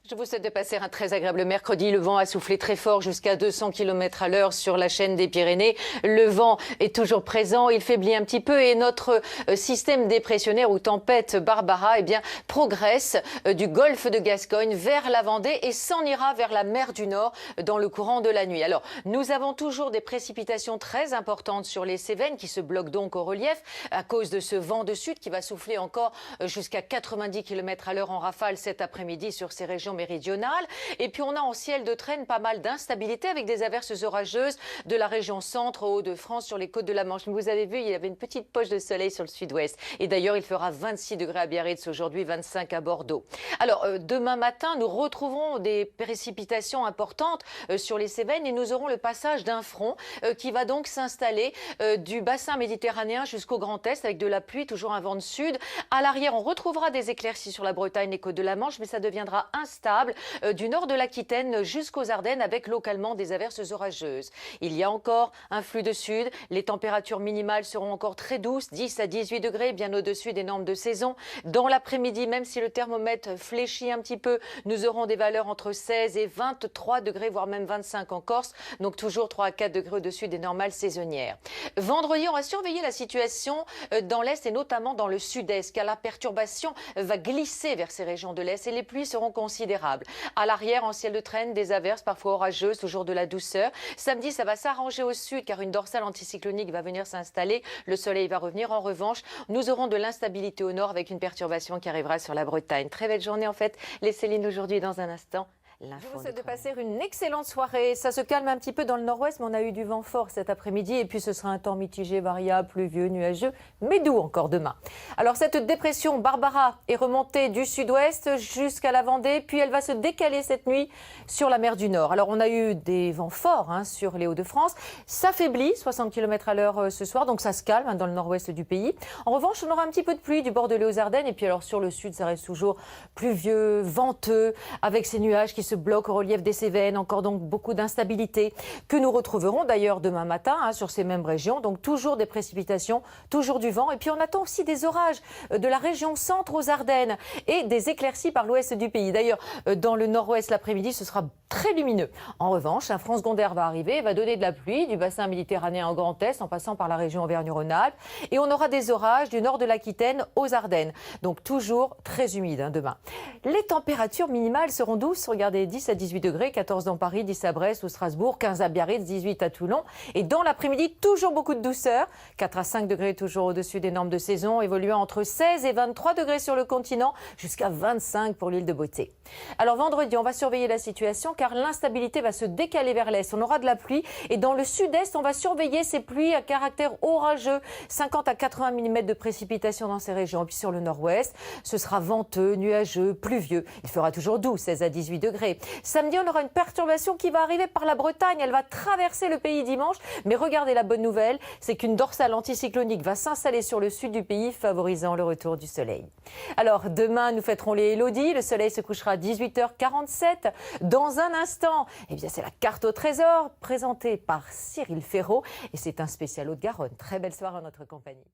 Je vous souhaite de passer un très agréable mercredi. Le vent a soufflé très fort jusqu'à 200 km à l'heure sur la chaîne des Pyrénées. Le vent est toujours présent, il faiblit un petit peu et notre système dépressionnaire ou tempête Barbara progresse du golfe de Gascogne vers la Vendée et s'en ira vers la mer du Nord dans le courant de la nuit. Alors, nous avons toujours des précipitations très importantes sur les Cévennes qui se bloquent donc au relief à cause de ce vent de sud qui va souffler encore jusqu'à 90 km à l'heure en rafale cet après-midi sur ces régions méridionale. Et puis on a en ciel de traîne pas mal d'instabilité avec des averses orageuses de la région centre au Hauts-de-France sur les côtes de la Manche. Vous avez vu, il y avait une petite poche de soleil sur le sud-ouest. Et d'ailleurs, il fera 26 degrés à Biarritz aujourd'hui, 25 à Bordeaux. Alors, demain matin, nous retrouverons des précipitations importantes sur les Cévennes et nous aurons le passage d'un front qui va donc s'installer du bassin méditerranéen jusqu'au Grand Est avec de la pluie, toujours un vent de sud. À l'arrière, on retrouvera des éclaircies sur la Bretagne, les côtes de la Manche, mais ça deviendra instable du nord de l'Aquitaine jusqu'aux Ardennes avec localement des averses orageuses. Il y a encore un flux de sud. Les températures minimales seront encore très douces, 10 à 18 degrés, bien au-dessus des normes de saison. Dans l'après-midi, même si le thermomètre fléchit un petit peu, nous aurons des valeurs entre 16 et 23 degrés, voire même 25 en Corse. Donc toujours 3 à 4 degrés au-dessus des normales saisonnières. Vendredi, on va surveiller la situation dans l'Est et notamment dans le Sud-Est, car la perturbation va glisser vers ces régions de l'Est et les pluies seront considérables. À l'arrière, en ciel de traîne, des averses parfois orageuses, toujours de la douceur. Samedi, ça va s'arranger au sud car une dorsale anticyclonique va venir s'installer. Le soleil va revenir. En revanche, nous aurons de l'instabilité au nord avec une perturbation qui arrivera sur la Bretagne. Très belle journée en fait. Les Céline aujourd'hui dans un instant. Je vous souhaite de passer une excellente soirée. Ça se calme un petit peu dans le nord-ouest, mais on a eu du vent fort cet après-midi. Et puis ce sera un temps mitigé, variable, pluvieux, nuageux, mais doux encore demain. Alors cette dépression Barbara est remontée du sud-ouest jusqu'à la Vendée, puis elle va se décaler cette nuit sur la mer du Nord. Alors on a eu des vents forts sur les Hauts-de-France. Ça faiblit, 60 km à l'heure ce soir, donc ça se calme dans le nord-ouest du pays. En revanche, on aura un petit peu de pluie du Bordelais aux Ardennes. Et puis alors sur le sud, ça reste toujours pluvieux, venteux, avec ces nuages qui se bloquent au relief des Cévennes, encore donc beaucoup d'instabilité que nous retrouverons d'ailleurs demain matin sur ces mêmes régions. Donc toujours des précipitations, toujours du vent et puis on attend aussi des orages de la région centre aux Ardennes et des éclaircies par l'ouest du pays. D'ailleurs, dans le nord-ouest l'après-midi, ce sera très lumineux. En revanche, un front secondaire va arriver et va donner de la pluie du bassin méditerranéen au Grand Est en passant par la région Auvergne-Rhône-Alpes et on aura des orages du nord de l'Aquitaine aux Ardennes. Donc toujours très humide demain. Les températures minimales seront douces, regardez, 10 à 18 degrés, 14 dans Paris, 10 à Brest ou Strasbourg, 15 à Biarritz, 18 à Toulon. Et dans l'après-midi, toujours beaucoup de douceur, 4 à 5 degrés toujours au-dessus des normes de saison, évoluant entre 16 et 23 degrés sur le continent, jusqu'à 25 pour l'île de Beauté. Alors vendredi, on va surveiller la situation car l'instabilité va se décaler vers l'est. On aura de la pluie et dans le sud-est, on va surveiller ces pluies à caractère orageux, 50 à 80 mm de précipitations dans ces régions. Et puis sur le nord-ouest, ce sera venteux, nuageux, pluvieux. Il fera toujours doux, 16 à 18 degrés. Samedi, on aura une perturbation qui va arriver par la Bretagne. Elle va traverser le pays dimanche. Mais regardez, la bonne nouvelle, c'est qu'une dorsale anticyclonique va s'installer sur le sud du pays, favorisant le retour du soleil. Alors, demain, nous fêterons les Élodies. Le soleil se couchera à 18h47. Dans un instant, c'est la carte au trésor présentée par Cyril Ferraud. Et c'est un spécial Haute-Garonne. Très belle soirée en notre compagnie.